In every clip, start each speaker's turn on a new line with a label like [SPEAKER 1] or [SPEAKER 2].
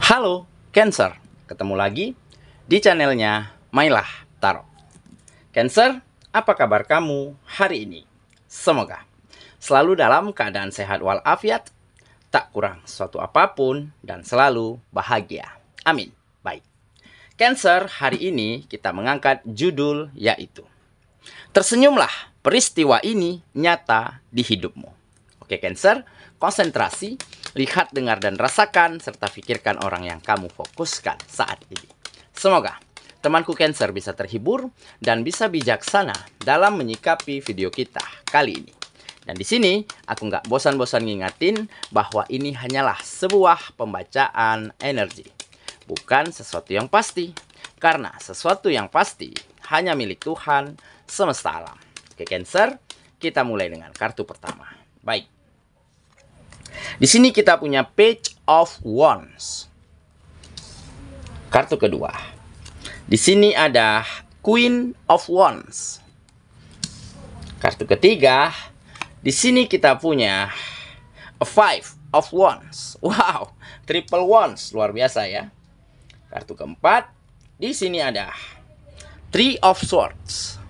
[SPEAKER 1] Halo Cancer, ketemu lagi di channelnya Mailah Tarot. Cancer, apa kabar kamu hari ini? Semoga selalu dalam keadaan sehat walafiat, tak kurang suatu apapun, dan selalu bahagia. Amin. Baik, Cancer, hari ini kita mengangkat judul yaitu tersenyumlah, peristiwa ini nyata di hidupmu. Oke Cancer, konsentrasi, lihat, dengar, dan rasakan, serta pikirkan orang yang kamu fokuskan saat ini. Semoga temanku Cancer bisa terhibur dan bisa bijaksana dalam menyikapi video kita kali ini. Dan di sini aku nggak bosan-bosan ngingatin bahwa ini hanyalah sebuah pembacaan energi, bukan sesuatu yang pasti. Karena sesuatu yang pasti hanya milik Tuhan semesta alam. Oke Cancer, kita mulai dengan kartu pertama. Baik. Di sini kita punya Page of Wands. Kartu kedua. Di sini ada Queen of Wands. Kartu ketiga. Di sini kita punya Five of Wands. Wow, Triple Wands, luar biasa ya. Kartu keempat. Di sini ada Three of Swords.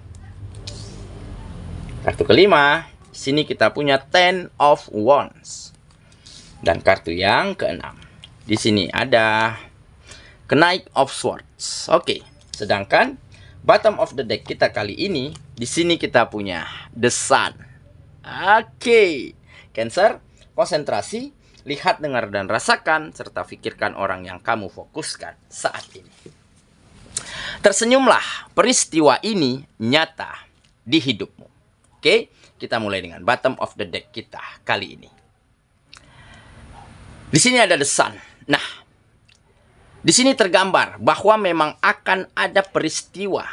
[SPEAKER 1] Kartu kelima. Di sini kita punya Ten of Wands. Dan kartu yang keenam, di sini ada Knight of Swords. Oke, sedangkan bottom of the deck kita kali ini, di sini kita punya The Sun. Oke, Cancer, konsentrasi, lihat, dengar, dan rasakan, serta pikirkan orang yang kamu fokuskan saat ini. Tersenyumlah, peristiwa ini nyata di hidupmu. Oke, kita mulai dengan bottom of the deck kita kali ini. Di sini ada The Sun. Nah, di sini tergambar bahwa memang akan ada peristiwa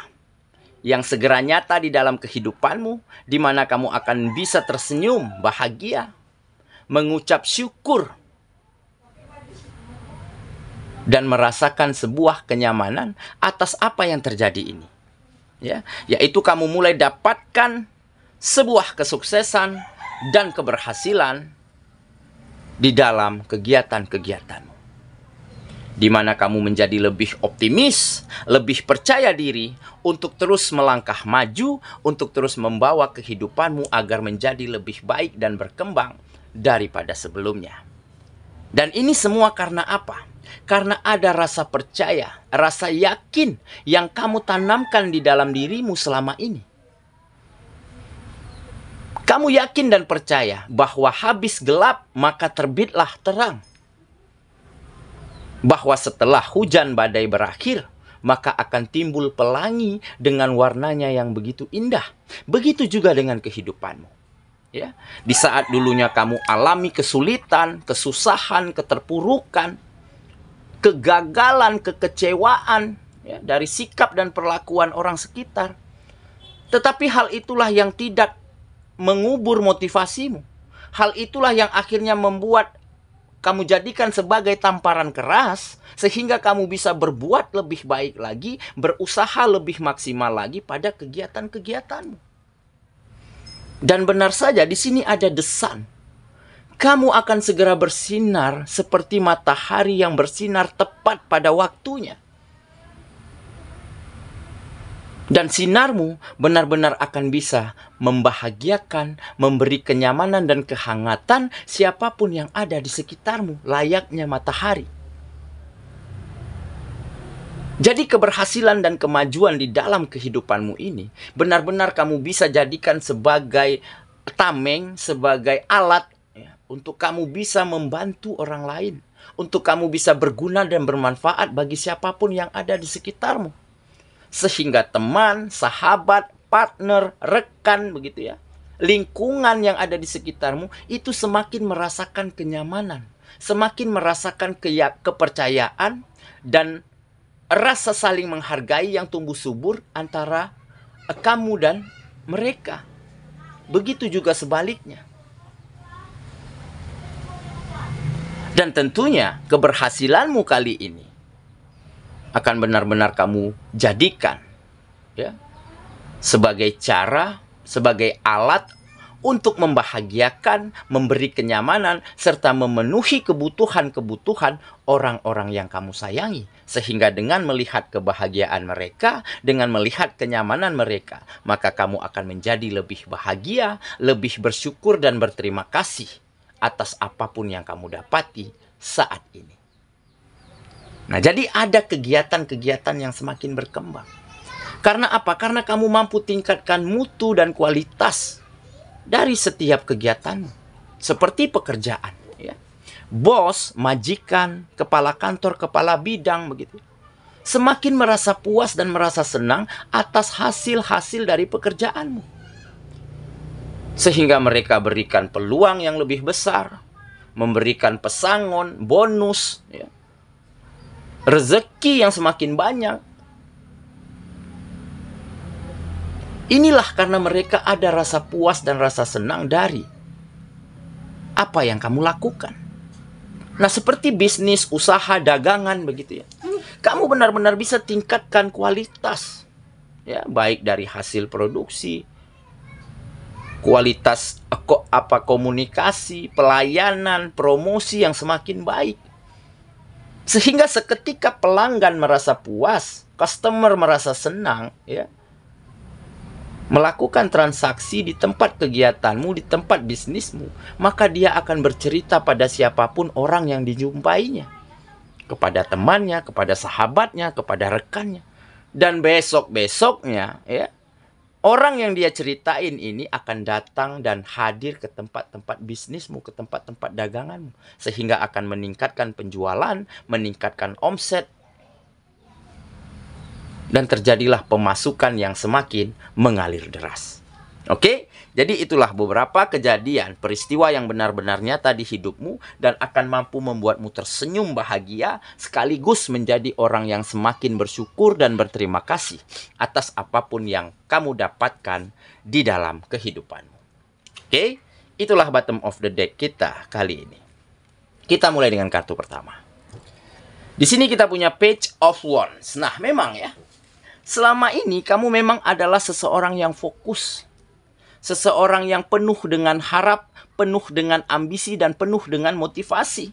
[SPEAKER 1] yang segera nyata di dalam kehidupanmu, di mana kamu akan bisa tersenyum, bahagia, mengucap syukur, dan merasakan sebuah kenyamanan atas apa yang terjadi ini. Ya, yaitu kamu mulai dapatkan sebuah kesuksesan dan keberhasilan di dalam kegiatan-kegiatanmu, di mana kamu menjadi lebih optimis, lebih percaya diri untuk terus melangkah maju, untuk terus membawa kehidupanmu agar menjadi lebih baik dan berkembang daripada sebelumnya. Dan ini semua karena apa? Karena ada rasa percaya, rasa yakin yang kamu tanamkan di dalam dirimu selama ini. Kamu yakin dan percaya bahwa habis gelap maka terbitlah terang. Bahwa setelah hujan badai berakhir, maka akan timbul pelangi dengan warnanya yang begitu indah. Begitu juga dengan kehidupanmu. Ya, di saat dulunya kamu alami kesulitan, kesusahan, keterpurukan, kegagalan, kekecewaan, ya, dari sikap dan perlakuan orang sekitar. Tetapi hal itulah yang tidak mengubur motivasimu. Hal itulah yang akhirnya membuat kamu jadikan sebagai tamparan keras, sehingga kamu bisa berbuat lebih baik lagi, berusaha lebih maksimal lagi pada kegiatan-kegiatanmu. Dan benar saja di sini ada The Sun. Kamu akan segera bersinar seperti matahari yang bersinar tepat pada waktunya. Dan sinarmu benar-benar akan bisa membahagiakan, memberi kenyamanan dan kehangatan siapapun yang ada di sekitarmu, layaknya matahari. Jadi keberhasilan dan kemajuan di dalam kehidupanmu ini benar-benar kamu bisa jadikan sebagai tameng, sebagai alat, ya, untuk kamu bisa membantu orang lain, untuk kamu bisa berguna dan bermanfaat bagi siapapun yang ada di sekitarmu. Sehingga teman, sahabat, partner, rekan, begitu ya, lingkungan yang ada di sekitarmu itu semakin merasakan kenyamanan, semakin merasakan kepercayaan dan rasa saling menghargai yang tumbuh subur antara kamu dan mereka. Begitu juga sebaliknya. Dan tentunya keberhasilanmu kali ini akan benar-benar kamu jadikan, ya, sebagai cara, sebagai alat untuk membahagiakan, memberi kenyamanan, serta memenuhi kebutuhan-kebutuhan orang-orang yang kamu sayangi. Sehingga dengan melihat kebahagiaan mereka, dengan melihat kenyamanan mereka, maka kamu akan menjadi lebih bahagia, lebih bersyukur dan berterima kasih atas apapun yang kamu dapati saat ini. Nah, jadi ada kegiatan-kegiatan yang semakin berkembang. Karena apa? Karena kamu mampu tingkatkan mutu dan kualitas dari setiap kegiatanmu. Seperti pekerjaan. Ya. Bos, majikan, kepala kantor, kepala bidang, begitu. Semakin merasa puas dan merasa senang atas hasil-hasil dari pekerjaanmu. Sehingga mereka berikan peluang yang lebih besar. Memberikan pesangon, bonus. Ya. Rezeki yang semakin banyak. Inilah karena mereka ada rasa puas dan rasa senang dari apa yang kamu lakukan. Nah, seperti bisnis, usaha, dagangan begitu ya. Kamu benar-benar bisa tingkatkan kualitas. Ya, baik dari hasil produksi, kualitas komunikasi, pelayanan, promosi yang semakin baik. Sehingga seketika pelanggan merasa puas, customer merasa senang, ya. Melakukan transaksi di tempat kegiatanmu, di tempat bisnismu, maka dia akan bercerita pada siapapun orang yang dijumpainya. Kepada temannya, kepada sahabatnya, kepada rekannya. Dan besok-besoknya, ya, orang yang dia ceritain ini akan datang dan hadir ke tempat-tempat bisnismu, ke tempat-tempat daganganmu. Sehingga akan meningkatkan penjualan, meningkatkan omset, dan terjadilah pemasukan yang semakin mengalir deras. Oke, jadi itulah beberapa kejadian, peristiwa yang benar-benar nyata di hidupmu dan akan mampu membuatmu tersenyum bahagia sekaligus menjadi orang yang semakin bersyukur dan berterima kasih atas apapun yang kamu dapatkan di dalam kehidupanmu. Oke, itulah bottom of the deck kita kali ini. Kita mulai dengan kartu pertama. Di sini kita punya Page of Wands. Nah, memang ya, selama ini kamu memang adalah seseorang yang fokus. Seseorang yang penuh dengan harap, penuh dengan ambisi, dan penuh dengan motivasi.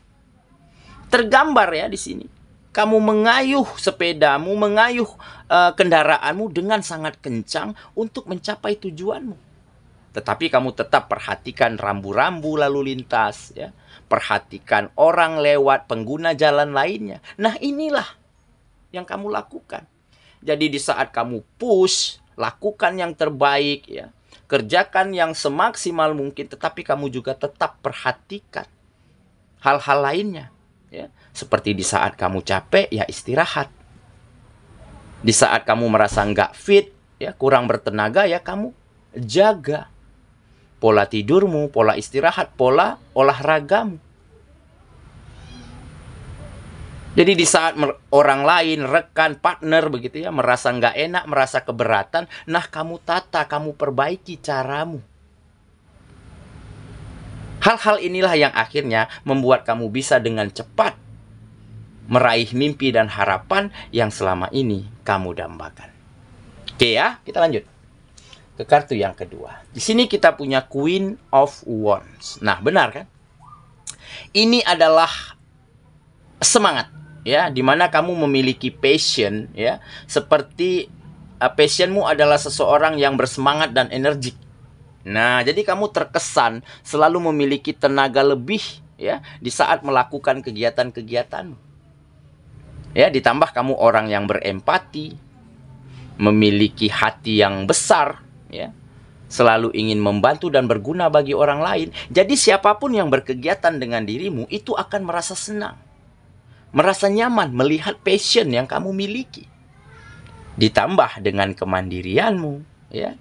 [SPEAKER 1] Tergambar ya di sini. Kamu mengayuh sepedamu, mengayuh kendaraanmu dengan sangat kencang untuk mencapai tujuanmu. Tetapi kamu tetap perhatikan rambu-rambu lalu lintas. Ya. Perhatikan orang lewat, pengguna jalan lainnya. Nah, inilah yang kamu lakukan. Jadi di saat kamu push, lakukan yang terbaik, ya. Kerjakan yang semaksimal mungkin, tetapi kamu juga tetap perhatikan hal-hal lainnya. Ya. Seperti di saat kamu capek, ya istirahat. Di saat kamu merasa nggak fit, ya kurang bertenaga, ya kamu jaga pola tidurmu, pola istirahat, pola olahragamu. Jadi di saat orang lain, rekan, partner begitu ya, merasa nggak enak, merasa keberatan, nah kamu tata, kamu perbaiki caramu. Hal-hal inilah yang akhirnya membuat kamu bisa dengan cepat meraih mimpi dan harapan yang selama ini kamu dambakan. Oke ya, kita lanjut ke kartu yang kedua. Di sini kita punya Queen of Wands. Nah, benar kan? Ini adalah semangat. Ya, dimana kamu memiliki passion, ya, seperti passionmu adalah seseorang yang bersemangat dan energik. Nah, jadi kamu terkesan selalu memiliki tenaga lebih, ya, di saat melakukan kegiatan-kegiatanmu. Ya, ditambah kamu orang yang berempati, memiliki hati yang besar, ya, selalu ingin membantu dan berguna bagi orang lain. Jadi siapapun yang berkegiatan dengan dirimu itu akan merasa senang. Merasa nyaman melihat passion yang kamu miliki. Ditambah dengan kemandirianmu, ya,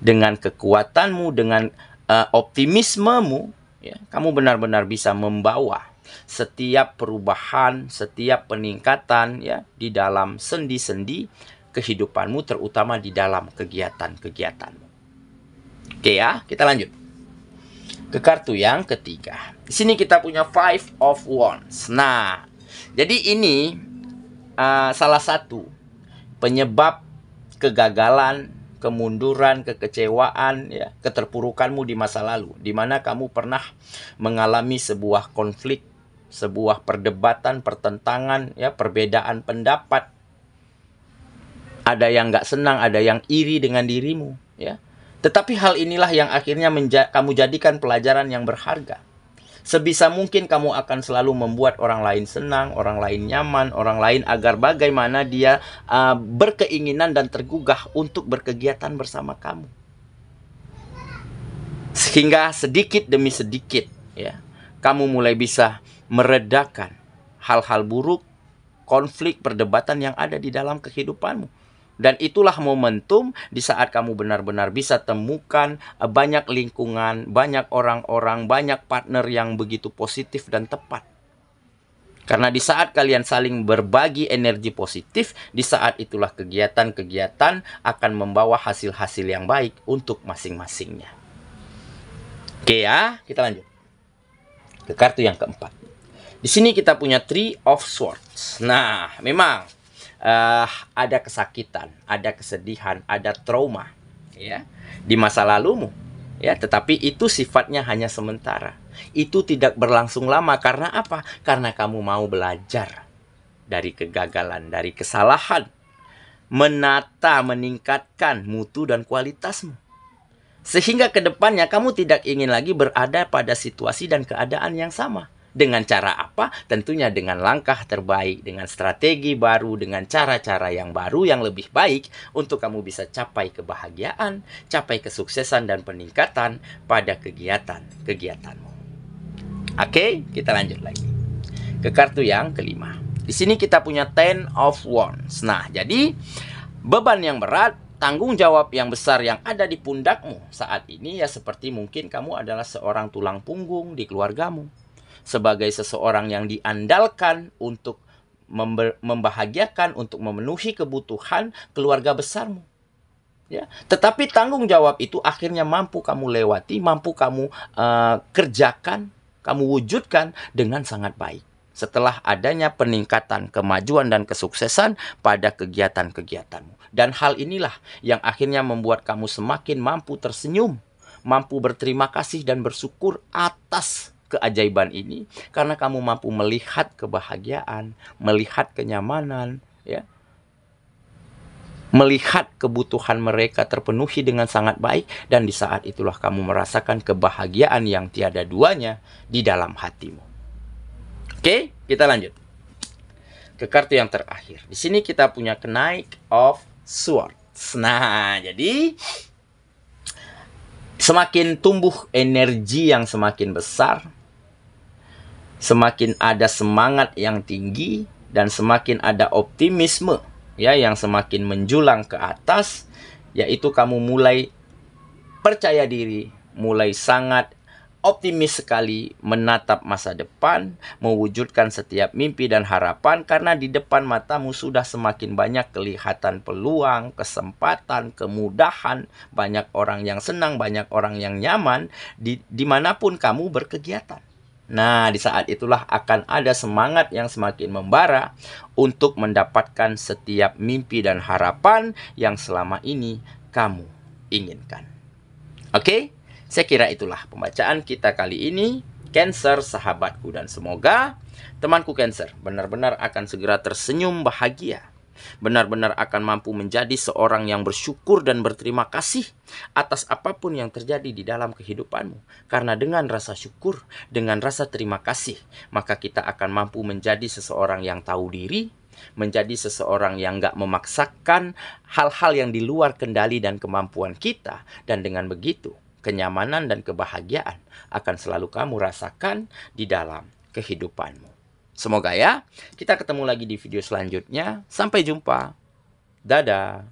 [SPEAKER 1] dengan kekuatanmu, dengan optimismemu, ya, kamu benar-benar bisa membawa setiap perubahan, setiap peningkatan, ya, di dalam sendi-sendi kehidupanmu, terutama di dalam kegiatan-kegiatanmu. Oke ya, kita lanjut ke kartu yang ketiga. Di sini kita punya Five of Wands. Nah, jadi ini salah satu penyebab kegagalan, kemunduran, kekecewaan, ya, keterpurukanmu di masa lalu, di mana kamu pernah mengalami sebuah konflik, sebuah perdebatan, pertentangan, ya, perbedaan pendapat. Ada yang nggak senang, ada yang iri dengan dirimu, ya. Tetapi hal inilah yang akhirnya kamu jadikan pelajaran yang berharga. Sebisa mungkin kamu akan selalu membuat orang lain senang, orang lain nyaman, orang lain agar bagaimana dia berkeinginan dan tergugah untuk berkegiatan bersama kamu. Sehingga sedikit demi sedikit, ya, kamu mulai bisa meredakan hal-hal buruk, konflik, perdebatan yang ada di dalam kehidupanmu. Dan itulah momentum di saat kamu benar-benar bisa temukan banyak lingkungan, banyak orang-orang, banyak partner yang begitu positif dan tepat. Karena di saat kalian saling berbagi energi positif, di saat itulah kegiatan-kegiatan akan membawa hasil-hasil yang baik untuk masing-masingnya. Oke ya, kita lanjut ke kartu yang keempat. Di sini kita punya Three of Swords. Nah, memang ada kesakitan, ada kesedihan, ada trauma, ya, di masa lalumu, ya. Tetapi itu sifatnya hanya sementara. Itu tidak berlangsung lama. Karena apa? Karena kamu mau belajar dari kegagalan, dari kesalahan, menata, meningkatkan mutu dan kualitasmu. Sehingga ke depannya kamu tidak ingin lagi berada pada situasi dan keadaan yang sama. Dengan cara apa? Tentunya dengan langkah terbaik, dengan strategi baru, dengan cara-cara yang baru, yang lebih baik untuk kamu bisa capai kebahagiaan, capai kesuksesan dan peningkatan pada kegiatan-kegiatanmu. Oke, kita lanjut lagi ke kartu yang kelima. Di sini kita punya Ten of Wands. Nah, jadi beban yang berat, tanggung jawab yang besar yang ada di pundakmu saat ini, ya, seperti mungkin kamu adalah seorang tulang punggung di keluargamu. Sebagai seseorang yang diandalkan untuk membahagiakan, untuk memenuhi kebutuhan keluarga besarmu, ya. Tetapi tanggung jawab itu akhirnya mampu kamu lewati, mampu kamu kerjakan, kamu wujudkan dengan sangat baik. Setelah adanya peningkatan kemajuan dan kesuksesan pada kegiatan-kegiatanmu. Dan hal inilah yang akhirnya membuat kamu semakin mampu tersenyum, mampu berterima kasih dan bersyukur atas keajaiban ini, karena kamu mampu melihat kebahagiaan, melihat kenyamanan, ya, melihat kebutuhan mereka terpenuhi dengan sangat baik, dan di saat itulah kamu merasakan kebahagiaan yang tiada duanya di dalam hatimu. Oke, kita lanjut ke kartu yang terakhir. Di sini kita punya Knight of Swords. Nah, jadi semakin tumbuh energi yang semakin besar, semakin ada semangat yang tinggi, dan semakin ada optimisme, ya, yang semakin menjulang ke atas, yaitu kamu mulai percaya diri, mulai sangat optimis sekali menatap masa depan, mewujudkan setiap mimpi dan harapan, karena di depan matamu sudah semakin banyak kelihatan peluang, kesempatan, kemudahan, banyak orang yang senang, banyak orang yang nyaman, dimanapun kamu berkegiatan. Nah, di saat itulah akan ada semangat yang semakin membara untuk mendapatkan setiap mimpi dan harapan yang selama ini kamu inginkan. Oke? Saya kira itulah pembacaan kita kali ini, Cancer sahabatku, dan semoga temanku Cancer benar-benar akan segera tersenyum bahagia, benar-benar akan mampu menjadi seorang yang bersyukur dan berterima kasih atas apapun yang terjadi di dalam kehidupanmu. Karena dengan rasa syukur, dengan rasa terima kasih, maka kita akan mampu menjadi seseorang yang tahu diri, menjadi seseorang yang gak memaksakan hal-hal yang di luar kendali dan kemampuan kita. Dan dengan begitu, kenyamanan dan kebahagiaan akan selalu kamu rasakan di dalam kehidupanmu. Semoga ya, kita ketemu lagi di video selanjutnya. Sampai jumpa. Dadah.